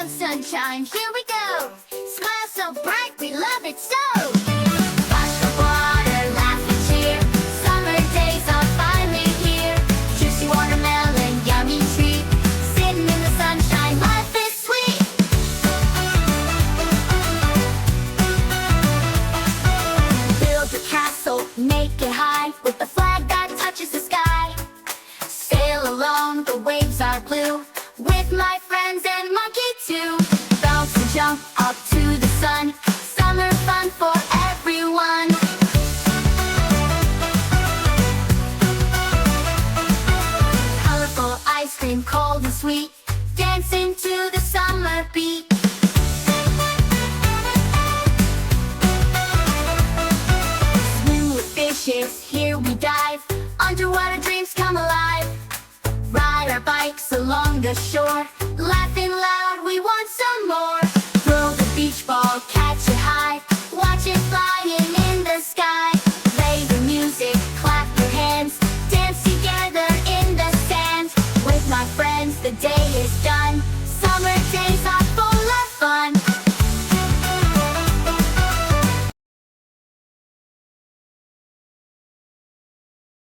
sunshine, here we go. Smile so bright, we love it so. Wash of water, laugh and cheer. Summer days are finally here. Juicy watermelon, yummy treat. Sitting in the sunshine, life is sweet. Build a castle, make it high, with the flag that touches the sky. Sail along, the waves are blue, with my friends and monkey too. Bounce and jump up to the sun. Summer fun for everyone. Colorful ice cream, cold and sweet. Dancing to the summer beat. Swim with fishes, here we dive. Underwater dreams come alive. Ride our bikes along the shore. Laughing loud, we want some more. Throw the beach ball, catch it high. Watch it flying in the sky. Play the music, clap your hands. Dance together in the sand. With my friends, the day